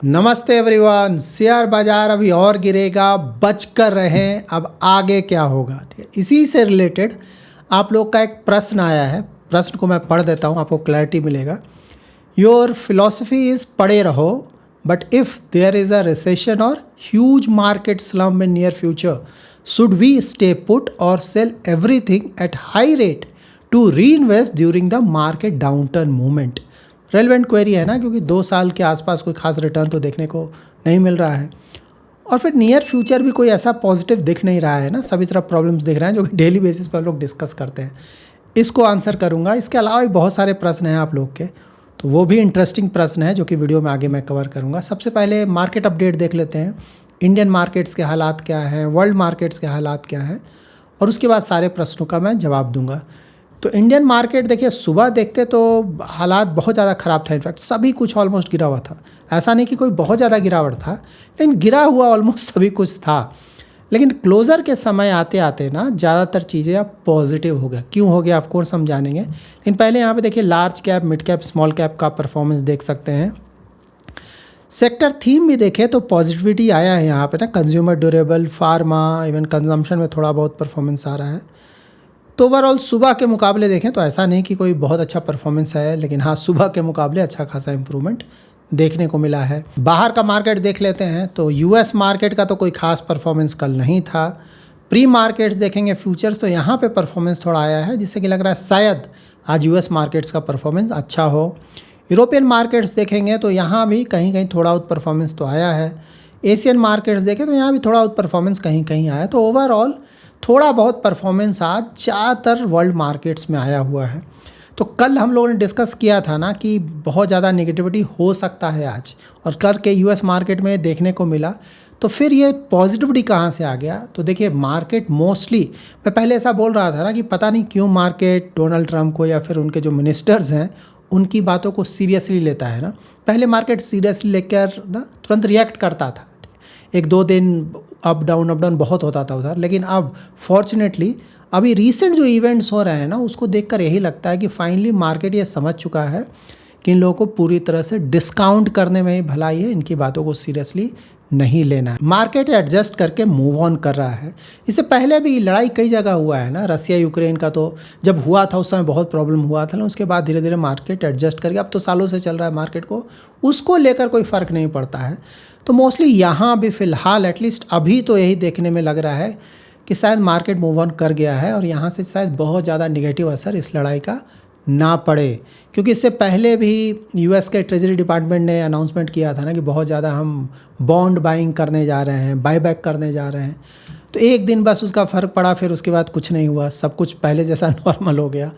नमस्ते everyone. Share बाजार अभी और गिरेगा, बच कर रहें। अब आगे क्या होगा, ठीक है। इसी से रिलेटेड आप लोग का एक प्रश्न आया है। प्रश्न को मैं पढ़ देता हूँ, आपको क्लैरिटी मिलेगा। योर फिलोसफी इज़ पढ़े रहो, but if there is a recession or huge market slump in near future, should we stay put or sell everything at high rate to reinvest during the market downturn movement. Relevant query है ना, क्योंकि 2 साल के आसपास कोई खास return तो देखने को नहीं मिल रहा है, और फिर नियर फ्यूचर भी कोई ऐसा पॉजिटिव दिख नहीं रहा है ना। सभी तरफ प्रॉब्लम्स दिख रहे हैं जो कि डेली बेसिस पर लोग डिस्कस करते हैं। इसको आंसर करूंगा। इसके अलावा भी बहुत सारे प्रश्न हैं आप लोग के, तो वो भी इंटरेस्टिंग प्रश्न है जो कि वीडियो में आगे मैं कवर करूँगा। सबसे पहले मार्केट अपडेट देख लेते हैं। इंडियन मार्केट्स के हालात क्या हैं, वर्ल्ड मार्केट्स के हालात क्या हैं, और उसके बाद सारे प्रश्नों का मैं जवाब दूंगा। तो इंडियन मार्केट देखिए, सुबह देखते तो हालात बहुत ज़्यादा ख़राब था। इनफैक्ट सभी कुछ ऑलमोस्ट गिरा हुआ था। ऐसा नहीं कि कोई बहुत ज़्यादा गिरावट था, लेकिन गिरा हुआ ऑलमोस्ट सभी कुछ था। लेकिन क्लोज़र के समय आते आते ना ज़्यादातर चीज़ें अब पॉजिटिव हो गया। क्यों हो गया, ऑफ कोर्स हम जानेंगे। लेकिन पहले यहाँ पे देखिए, large cap, mid cap, small cap का परफॉर्मेंस देख सकते हैं। सेक्टर थीम भी देखें तो पॉजिटिविटी आया है यहाँ पे ना। Consumer durable, pharma, even consumption में थोड़ा बहुत परफॉर्मेंस आ रहा है। तो ओवरऑल सुबह के मुकाबले देखें तो ऐसा नहीं कि कोई बहुत अच्छा परफॉर्मेंस है, लेकिन हाँ, सुबह के मुकाबले अच्छा खासा इंप्रूवमेंट देखने को मिला है। बाहर का मार्केट देख लेते हैं तो यूएस मार्केट का तो कोई खास परफॉर्मेंस कल नहीं था। प्री मार्केट्स देखेंगे, फ्यूचर्स, तो यहाँ पे परफॉर्मेंस थोड़ा आया है, जिससे कि लग रहा है शायद आज यूएस मार्केट्स का परफॉर्मेंस अच्छा हो। यूरोपियन मार्केट्स देखेंगे तो यहाँ भी कहीं कहीं थोड़ा आउट परफॉर्मेंस तो आया है। एशियन मार्केट्स देखें तो यहाँ भी थोड़ा आउट परफॉर्मेंस कहीं कहीं आया। तो ओवरऑल थोड़ा बहुत परफॉर्मेंस आज ज़्यादातर वर्ल्ड मार्केट्स में आया हुआ है। तो कल हम लोगों ने डिस्कस किया था ना कि बहुत ज़्यादा नेगेटिविटी हो सकता है आज, और कल के यूएस मार्केट में देखने को मिला। तो फिर ये पॉजिटिविटी कहाँ से आ गया? तो देखिए, मार्केट मोस्टली, मैं पहले ऐसा बोल रहा था ना कि पता नहीं क्यों मार्केट डोनाल्ड ट्रंप को या फिर उनके जो मिनिस्टर्स हैं उनकी बातों को सीरियसली लेता है ना। पहले मार्केट सीरियसली लेकर ना तुरंत रिएक्ट करता था। 1-2 दिन अप डाउन बहुत होता था उधर, लेकिन अब फॉर्चुनेटली अभी रीसेंट जो इवेंट्स हो रहे हैं ना, उसको देखकर यही लगता है कि फाइनली मार्केट ये समझ चुका है कि इन लोगों को पूरी तरह से डिस्काउंट करने में ही भलाई है, इनकी बातों को सीरियसली नहीं लेना है। मार्केट एडजस्ट करके मूव ऑन कर रहा है। इससे पहले भी लड़ाई कई जगह हुआ है ना, रसिया यूक्रेन का तो जब हुआ था उस समय बहुत प्रॉब्लम हुआ था ना। उसके बाद धीरे धीरे मार्केट एडजस्ट करके, अब तो सालों से चल रहा है मार्केट को, उसको लेकर कोई फ़र्क नहीं पड़ता है। तो मोस्टली यहाँ भी फ़िलहाल एटलीस्ट अभी तो यही देखने में लग रहा है कि शायद मार्केट मूव ऑन कर गया है, और यहाँ से शायद बहुत ज़्यादा नेगेटिव असर इस लड़ाई का ना पड़े। क्योंकि इससे पहले भी यूएस के ट्रेजरी डिपार्टमेंट ने अनाउंसमेंट किया था ना कि बहुत ज़्यादा हम बॉन्ड बाइंग करने जा रहे हैं, बायबैक करने जा रहे हैं। तो एक दिन बस उसका फ़र्क पड़ा, फिर उसके बाद कुछ नहीं हुआ, सब कुछ पहले जैसा नॉर्मल हो गया।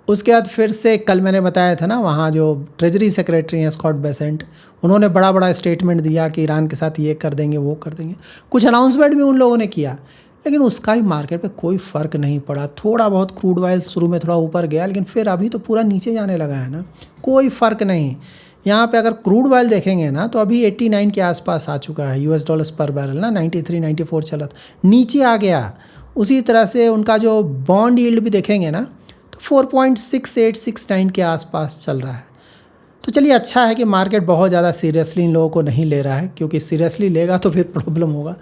उसके बाद फिर से कल मैंने बताया था ना, वहाँ जो ट्रेजरी सेक्रेटरी हैं स्कॉट बेसेंट, उन्होंने बड़ा बड़ा स्टेटमेंट दिया कि ईरान के साथ ये कर देंगे, वो कर देंगे। कुछ अनाउंसमेंट भी उन लोगों ने किया, लेकिन उसका ही मार्केट पे कोई फ़र्क नहीं पड़ा। थोड़ा बहुत क्रूड ऑयल शुरू में थोड़ा ऊपर गया, लेकिन फिर अभी तो पूरा नीचे जाने लगा है ना। कोई फ़र्क नहीं। यहाँ पे अगर क्रूड ऑयल देखेंगे ना तो अभी 89 के आसपास आ चुका है यूएस डॉलर्स पर बैरल ना। 93-94 चला था, नीचे आ गया। उसी तरह से उनका जो बॉन्ड यील्ड भी देखेंगे ना तो 4.6869 के आसपास चल रहा है। तो चलिए, अच्छा है कि मार्केट बहुत ज़्यादा सीरियसली इन लोगों को नहीं ले रहा है, क्योंकि सीरियसली लेगा तो फिर प्रॉब्लम होगा।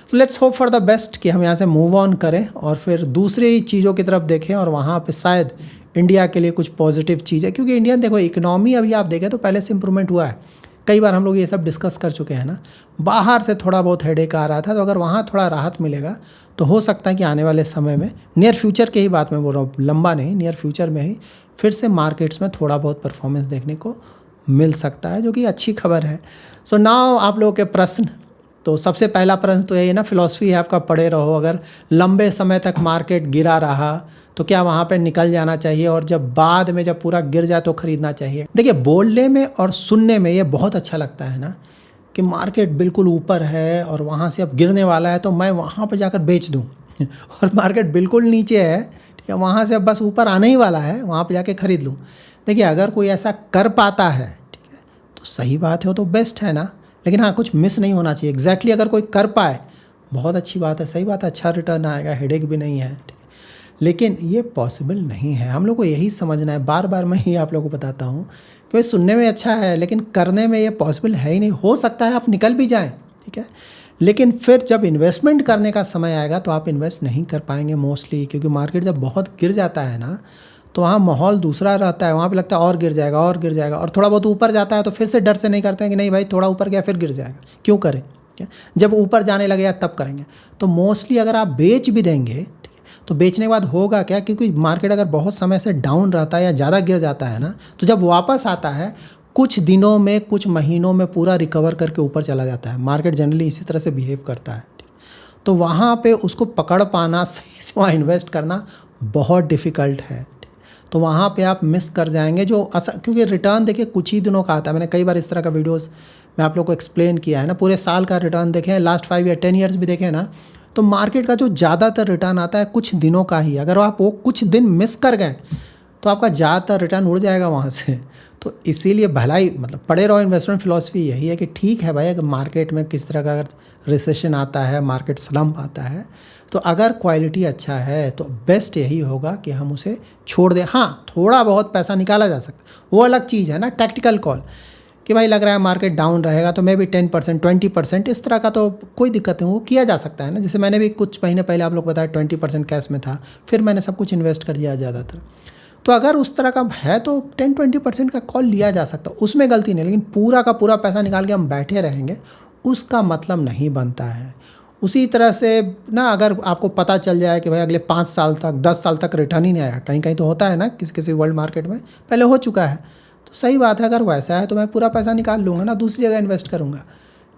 तो let's hope for the best कि हम यहाँ से मूव ऑन करें और फिर दूसरी चीज़ों की तरफ देखें, और वहाँ पे शायद इंडिया के लिए कुछ पॉजिटिव चीज़ है। क्योंकि इंडियन देखो, इकनॉमी अभी आप देखें तो पहले से इम्प्रूवमेंट हुआ है। कई बार हम लोग ये सब डिस्कस कर चुके हैं ना। बाहर से थोड़ा बहुत हेडेक आ रहा था, तो अगर वहाँ थोड़ा राहत मिलेगा तो हो सकता है कि आने वाले समय में, नियर फ्यूचर की ही बात मैं बोल रहा हूँ, लंबा नहीं, नियर फ्यूचर में ही फिर से मार्केट्स में थोड़ा बहुत परफॉर्मेंस देखने को मिल सकता है, जो कि अच्छी खबर है। सो नाउ आप लोगों के प्रश्न। तो सबसे पहला प्रश्न तो यही ना, फिलॉसफी है आपका पड़े रहो। अगर लंबे समय तक मार्केट गिरा रहा तो क्या वहाँ पे निकल जाना चाहिए, और जब बाद में जब पूरा गिर जाए तो ख़रीदना चाहिए? देखिए, बोलने में और सुनने में ये बहुत अच्छा लगता है ना कि मार्केट बिल्कुल ऊपर है और वहाँ से अब गिरने वाला है तो मैं वहाँ पर जाकर बेच दूँ और मार्केट बिल्कुल नीचे है, ठीक है, वहाँ से अब बस ऊपर आने ही वाला है, वहाँ पर जाके ख़रीद लूँ। देखिए, अगर कोई ऐसा कर पाता है, ठीक है, तो सही बात है, वो तो बेस्ट है ना। लेकिन हाँ, कुछ मिस नहीं होना चाहिए। एग्जैक्टली अगर कोई कर पाए, बहुत अच्छी बात है, सही बात है, अच्छा रिटर्न आएगा, हेडेक भी नहीं है, ठीक है। लेकिन ये पॉसिबल नहीं है। हम लोग को यही समझना है। बार बार मैं ही आप लोगों को बताता हूँ क्योंकि सुनने में अच्छा है लेकिन करने में ये पॉसिबल है ही नहीं। हो सकता है आप निकल भी जाएं, ठीक है, लेकिन फिर जब इन्वेस्टमेंट करने का समय आएगा तो आप इन्वेस्ट नहीं कर पाएंगे मोस्टली, क्योंकि मार्केट जब बहुत गिर जाता है ना तो वहाँ माहौल दूसरा रहता है, वहाँ पे लगता है और गिर जाएगा और गिर जाएगा, और थोड़ा बहुत ऊपर जाता है तो फिर से डर से नहीं करते हैं कि नहीं भाई थोड़ा ऊपर गया फिर गिर जाएगा, क्यों करें, ठीक है, जब ऊपर जाने लगेगा तब करेंगे। तो मोस्टली अगर आप बेच भी देंगे, ठीक है, तो बेचने के बाद होगा क्या, क्योंकि मार्केट अगर बहुत समय से डाउन रहता है या ज़्यादा गिर जाता है ना, तो जब वापस आता है कुछ दिनों में कुछ महीनों में पूरा रिकवर करके ऊपर चला जाता है। मार्केट जनरली इसी तरह से बिहेव करता है। तो वहाँ पे उसको पकड़ पाना, सही से वहाँ इन्वेस्ट करना बहुत डिफ़िकल्ट है। तो वहाँ पे आप मिस कर जाएंगे जो क्योंकि रिटर्न देखिए कुछ ही दिनों का आता है। मैंने कई बार इस तरह का वीडियोस मैं आप लोग को एक्सप्लेन किया है ना, पूरे साल का रिटर्न देखें, लास्ट 5 या 10 ईयर्स भी देखें ना, तो मार्केट का जो ज़्यादातर रिटर्न आता है कुछ दिनों का ही। अगर आप वो कुछ दिन मिस कर गए तो आपका ज़्यादातर रिटर्न उड़ जाएगा वहाँ से। तो इसीलिए भलाई मतलब पड़े रहो, इन्वेस्टमेंट फ़िलॉसफी यही है कि ठीक है भाई, अगर मार्केट में किस तरह का अगर रिसेशन आता है, मार्केट स्लम्प आता है, तो अगर क्वालिटी अच्छा है तो बेस्ट यही होगा कि हम उसे छोड़ दें। हाँ, थोड़ा बहुत पैसा निकाला जा सकता है, वो अलग चीज़ है ना, टैक्टिकल कॉल कि भाई लग रहा है मार्केट डाउन रहेगा तो मे भी 10% 20% इस तरह का तो कोई दिक्कत नहीं, वो किया जा सकता है ना। जैसे मैंने भी कुछ महीने पहले आप लोग बताया 20% कैश में था, फिर मैंने सब कुछ इन्वेस्ट कर दिया ज़्यादातर। तो अगर उस तरह का है तो 10-20% का कॉल लिया जा सकता है, उसमें गलती नहीं। लेकिन पूरा का पूरा पैसा निकाल के हम बैठे रहेंगे उसका मतलब नहीं बनता है। उसी तरह से ना, अगर आपको पता चल जाए कि भाई अगले 5 साल तक 10 साल तक रिटर्न ही नहीं आएगा, कहीं कहीं तो होता है ना, किसी किसी वर्ल्ड मार्केट में पहले हो चुका है, तो सही बात है, अगर वैसा है तो मैं पूरा पैसा निकाल लूँगा ना, दूसरी जगह इन्वेस्ट करूँगा।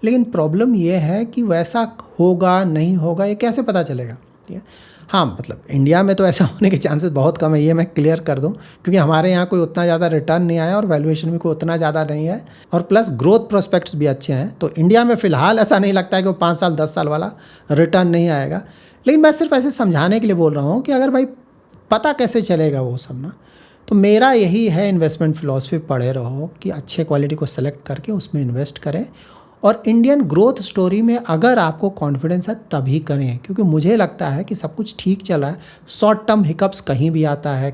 लेकिन प्रॉब्लम ये है कि वैसा होगा नहीं होगा ये कैसे पता चलेगा, ठीक है। हाँ, मतलब इंडिया में तो ऐसा होने के चांसेस बहुत कम है, ये मैं क्लियर कर दूं, क्योंकि हमारे यहाँ कोई उतना ज़्यादा रिटर्न नहीं आया और वैल्यूएशन भी कोई उतना ज़्यादा नहीं है, और प्लस ग्रोथ प्रोस्पेक्ट्स भी अच्छे हैं। तो इंडिया में फ़िलहाल ऐसा नहीं लगता है कि वो 5 साल 10 साल वाला रिटर्न नहीं आएगा। लेकिन मैं सिर्फ ऐसे समझाने के लिए बोल रहा हूँ कि अगर भाई पता कैसे चलेगा वो सब ना, तो मेरा यही है इन्वेस्टमेंट फ़िलॉसफी, पढ़े रहो कि अच्छे क्वालिटी को सेलेक्ट करके उसमें इन्वेस्ट करें। और इंडियन ग्रोथ स्टोरी में अगर आपको कॉन्फिडेंस है तभी करें, क्योंकि मुझे लगता है कि सब कुछ ठीक चला है। शॉर्ट टर्म हिकअप्स कहीं भी आता है,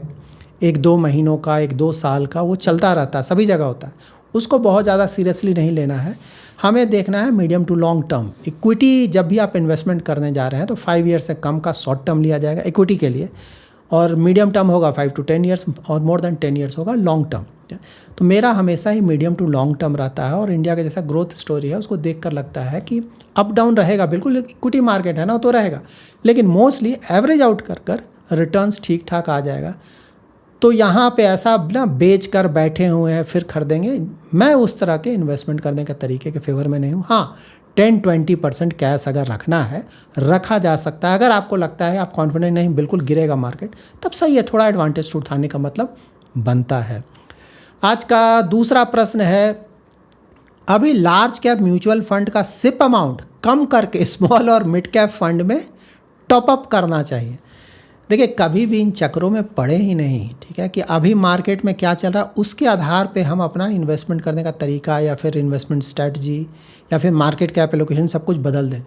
1-2 महीनों का, 1-2 साल का, वो चलता रहता है, सभी जगह होता है, उसको बहुत ज़्यादा सीरियसली नहीं लेना है। हमें देखना है medium to long term. Equity जब भी आप इन्वेस्टमेंट करने जा रहे हैं तो 5 ईयर से कम का शॉर्ट टर्म लिया जाएगा इक्विटी के लिए, और मीडियम टर्म होगा 5 to 10 ईयर्स, और मोर देन 10 ईयर्स होगा लॉन्ग टर्म। तो मेरा हमेशा ही मीडियम टू लॉन्ग टर्म रहता है, और इंडिया का जैसा ग्रोथ स्टोरी है उसको देखकर लगता है कि अप डाउन रहेगा, बिल्कुल इक्विटी मार्केट है ना, तो रहेगा, लेकिन मोस्टली एवरेज आउट कर कर रिटर्न्स ठीक ठाक आ जाएगा। तो यहाँ पे ऐसा ना बेच कर बैठे हुए हैं फिर खरीदेंगे, मैं उस तरह के इन्वेस्टमेंट करने के तरीके के फेवर में नहीं हूँ। हाँ, 10-20% कैश अगर रखना है रखा जा सकता है। अगर आपको लगता है आप कॉन्फिडेंट नहीं बिल्कुल गिरेगा मार्केट, तब सही है, थोड़ा एडवांटेज उठाने का मतलब बनता है। आज का दूसरा प्रश्न है, अभी लार्ज कैप म्यूचुअल फंड का सिप अमाउंट कम करके स्मॉल और मिड कैप फंड में टॉप अप करना चाहिए। देखिए, कभी भी इन चक्रों में पड़े ही नहीं, ठीक है, कि अभी मार्केट में क्या चल रहा है उसके आधार पे हम अपना इन्वेस्टमेंट करने का तरीका या फिर इन्वेस्टमेंट स्ट्रेटजी या फिर मार्केट कैप एलोकेशन सब कुछ बदल दें।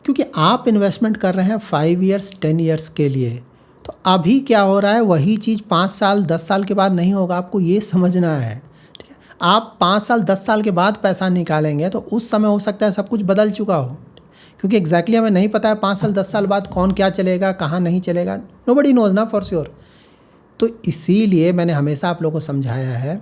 क्योंकि आप इन्वेस्टमेंट कर रहे हैं 5 ईयर्स 10 ईयर्स के लिए, तो अभी क्या हो रहा है वही चीज़ 5 साल 10 साल के बाद नहीं होगा, आपको ये समझना है, ठीक है। आप 5 साल 10 साल के बाद पैसा निकालेंगे तो उस समय हो सकता है सब कुछ बदल चुका हो, क्योंकि एग्जैक्टली हमें नहीं पता है 5 साल 10 साल बाद कौन क्या चलेगा, कहाँ नहीं चलेगा, नोबडी नोज ना फॉर श्योर। तो इसीलिए मैंने हमेशा आप लोगों को समझाया है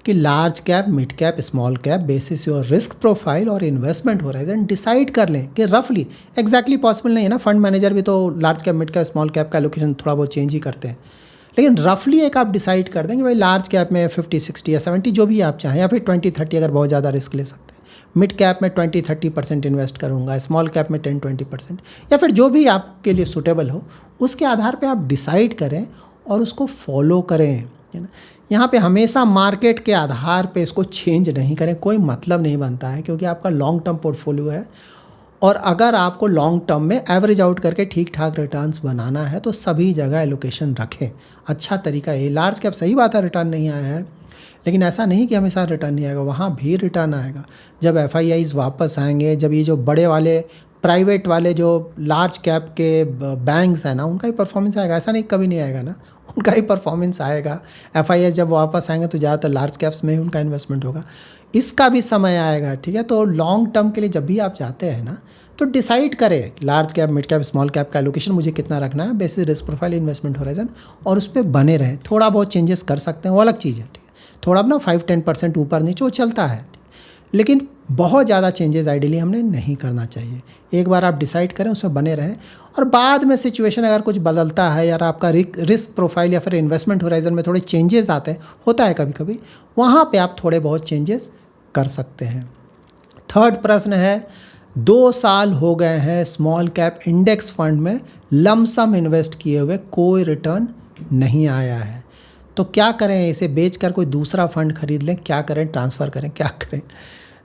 कि large cap, mid cap, small cap, basis your risk profile और इन्वेस्टमेंट होराइजन डिसाइड कर लें कि रफली, एग्जैक्टली पॉसिबल नहीं है ना, फंड मैनेजर भी तो large cap, mid cap, small cap का एलोकेशन थोड़ा बहुत चेंज ही करते हैं, लेकिन रफली एक आप डिसाइड कर दें कि भाई लार्ज कैप में 50-60 या 70 जो भी आप चाहें, या फिर 20-30 अगर बहुत ज़्यादा रिस्क ले सकते हैं, मिड कैप में 20-30% इन्वेस्ट करूँगा, स्मॉल कैप में 10-20%, या फिर जो भी आपके लिए सूटेबल हो उसके आधार पर आप डिसाइड करें और उसको फॉलो करें, है ना। यहाँ पे हमेशा मार्केट के आधार पे इसको चेंज नहीं करें, कोई मतलब नहीं बनता है, क्योंकि आपका लॉन्ग टर्म पोर्टफोलियो है, और अगर आपको लॉन्ग टर्म में एवरेज आउट करके ठीक ठाक रिटर्न्स बनाना है तो सभी जगह एलोकेशन रखें। अच्छा तरीका है। लार्ज कैप सही बात है रिटर्न नहीं आया है, लेकिन ऐसा नहीं कि हमेशा रिटर्न नहीं आएगा, वहाँ भी रिटर्न आएगा। जब FIIs वापस आएंगे, जब ये जो बड़े वाले प्राइवेट वाले जो लार्ज कैप के बैंक्स हैं ना, उनका ही परफॉर्मेंस आएगा, ऐसा नहीं कभी नहीं आएगा ना, उनका ही परफॉर्मेंस आएगा। FIS जब वापस आएंगे तो ज़्यादातर लार्ज कैप्स में ही उनका इन्वेस्टमेंट होगा। इसका भी समय आएगा, ठीक है। तो लॉन्ग टर्म के लिए जब भी आप जाते हैं ना, तो डिसाइड करें large cap, mid cap, small cap का एलोकेशन मुझे कितना रखना है, basis risk profile, investment horizon, और उस पर बने रहें। थोड़ा बहुत चेंजेस कर सकते हैं, वो अलग चीज़ है, ठीक है। थोड़ा अपना 5-10% ऊपर नीचे वो चलता है, लेकिन बहुत ज़्यादा चेंजेस आइडियली हमने नहीं करना चाहिए। एक बार आप डिसाइड करें, उसमें बने रहें, और बाद में सिचुएशन अगर कुछ बदलता है या आपका रिस्क प्रोफाइल या फिर इन्वेस्टमेंट होराइजन में थोड़े चेंजेस आते हैं, होता है कभी कभी, वहाँ पे आप थोड़े बहुत चेंजेस कर सकते हैं। थर्ड प्रश्न है, 2 साल हो गए हैं स्मॉल कैप इंडेक्स फंड में लमसम इन्वेस्ट किए हुए, कोई रिटर्न नहीं आया है, तो क्या करें? इसे बेचकर कोई दूसरा फंड खरीद लें, क्या करें? ट्रांसफ़र करें, क्या करें?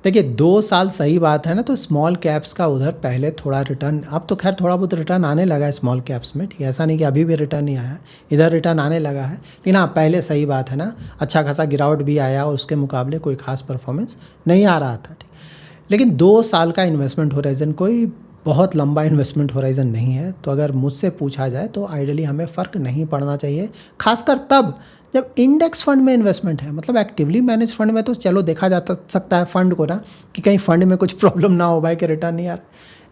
देखिए 2 साल सही बात है ना, तो स्मॉल कैप्स का उधर पहले थोड़ा रिटर्न, अब तो खैर थोड़ा बहुत रिटर्न आने लगा है स्मॉल कैप्स में, ठीक है। ऐसा नहीं कि अभी भी रिटर्न नहीं आया, इधर रिटर्न आने लगा है, लेकिन हाँ पहले सही बात है ना, अच्छा खासा गिरावट भी आया और उसके मुकाबले कोई खास परफॉर्मेंस नहीं आ रहा था, ठीक। लेकिन 2 साल का इन्वेस्टमेंट होराइजन कोई बहुत लंबा इन्वेस्टमेंट होराइजन नहीं है। तो अगर मुझसे पूछा जाए तो आइडियली हमें फ़र्क नहीं पड़ना चाहिए, खासकर तब जब इंडेक्स फंड में इन्वेस्टमेंट है। मतलब एक्टिवली मैनेज फंड में तो चलो देखा जा सकता है फंड को ना, कि कहीं फंड में कुछ प्रॉब्लम ना हो भाई कि रिटर्न नहीं आ रहा।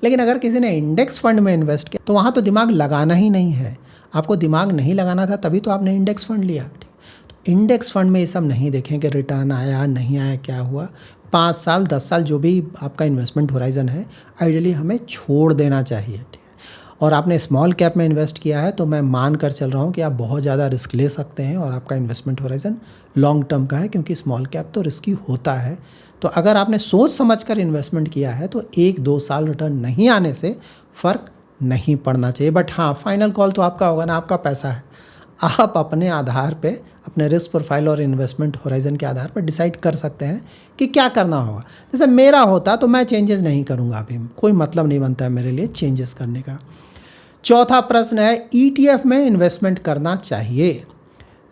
लेकिन अगर किसी ने इंडेक्स फंड में इन्वेस्ट किया तो वहाँ तो दिमाग लगाना ही नहीं है। आपको दिमाग नहीं लगाना था, तभी तो आपने इंडेक्स फंड लिया, ठीक। तो इंडेक्स फंड में ये सब नहीं देखें कि रिटर्न आया नहीं आया, क्या हुआ। 5 साल 10 साल जो भी आपका इन्वेस्टमेंट होराइजन है, आइडियली हमें छोड़ देना चाहिए, ठीक है। और आपने स्मॉल कैप में इन्वेस्ट किया है तो मैं मान कर चल रहा हूँ कि आप बहुत ज़्यादा रिस्क ले सकते हैं, और आपका इन्वेस्टमेंट होराइजन लॉन्ग टर्म का है, क्योंकि स्मॉल कैप तो रिस्की होता है। तो अगर आपने सोच समझ कर इन्वेस्टमेंट किया है तो 1-2 साल रिटर्न नहीं आने से फ़र्क नहीं पड़ना चाहिए। बट हाँ, फाइनल कॉल तो आपका होगा ना, आपका पैसा है। आप अपने आधार पे, अपने रिस्क प्रोफाइल और इन्वेस्टमेंट होराइजन के आधार पर डिसाइड कर सकते हैं कि क्या करना होगा। जैसे मेरा होता तो मैं चेंजेस नहीं करूँगा, अभी कोई मतलब नहीं बनता है मेरे लिए चेंजेस करने का। चौथा प्रश्न है, ETF में इन्वेस्टमेंट करना चाहिए?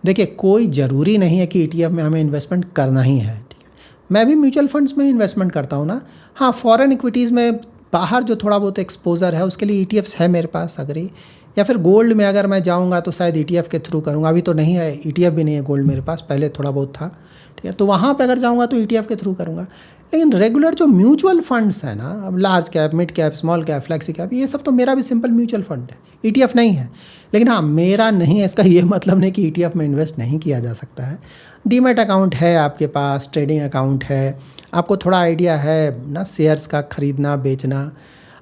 देखिए कोई ज़रूरी नहीं है कि ETF में हमें इन्वेस्टमेंट करना ही है, ठीक है। मैं भी म्यूचुअल फंड्स में इन्वेस्टमेंट करता हूँ ना। हाँ, फॉरेन इक्विटीज़ में बाहर जो थोड़ा बहुत एक्सपोजर है उसके लिए ETFs है मेरे पास, अगर या फिर गोल्ड में अगर मैं जाऊँगा तो शायद ETF के थ्रू करूँगा। अभी तो नहीं है, ETF भी नहीं है गोल्ड मेरे पास, पहले थोड़ा बहुत था, ठीक है। तो वहाँ पे अगर जाऊँगा तो ETF के थ्रू करूँगा। लेकिन रेगुलर जो म्यूचुअल फंड्स हैं ना, अब large cap, mid cap, small cap, flexi cap, ये सब तो मेरा भी सिंपल म्यूचुअल फंड है, ETF नहीं है। लेकिन हाँ, मेरा नहीं है इसका ये मतलब नहीं कि ETF में इन्वेस्ट नहीं किया जा सकता है। डीमैट अकाउंट है आपके पास, ट्रेडिंग अकाउंट है, आपको थोड़ा आइडिया है ना शेयर्स का खरीदना बेचना,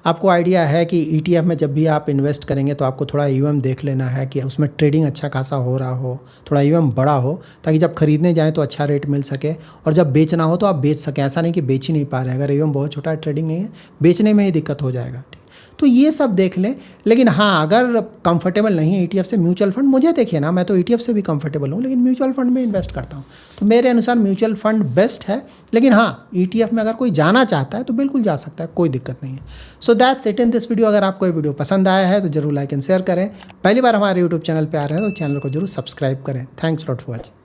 आपको आइडिया है कि ETF में जब भी आप इन्वेस्ट करेंगे तो आपको थोड़ा EOM देख लेना है कि उसमें ट्रेडिंग अच्छा खासा हो रहा हो, थोड़ा EOM बड़ा हो, ताकि जब खरीदने जाएँ तो अच्छा रेट मिल सके, और जब बेचना हो तो आप बेच सकें। ऐसा नहीं कि बेच ही नहीं पा रहे हैं, अगर EOM बहुत छोटा है, ट्रेडिंग नहीं है, बेचने में ही दिक्कत हो जाएगा, ठीक। तो ये सब देख लें। लेकिन हाँ, अगर कंफर्टेबल नहीं है ETF से, म्यूचुअल फंड, मुझे देखिए ना, मैं तो ETF से भी कंफर्टेबल हूँ, लेकिन म्यूचुअल फंड में इन्वेस्ट करता हूँ, तो मेरे अनुसार म्यूचुअल फंड बेस्ट है। लेकिन हाँ, ETF में अगर कोई जाना चाहता है तो बिल्कुल जा सकता है, कोई दिक्कत नहीं है। So that's it in this video. अगर आपको ये वीडियो पसंद आया है तो जरूर लाइक एंड शेयर करें। पहली बार हमारे यूट्यूब चैनल पर आ रहे हैं तो चैनल को जरूर सब्सक्राइब करें। Thanks lot for watching.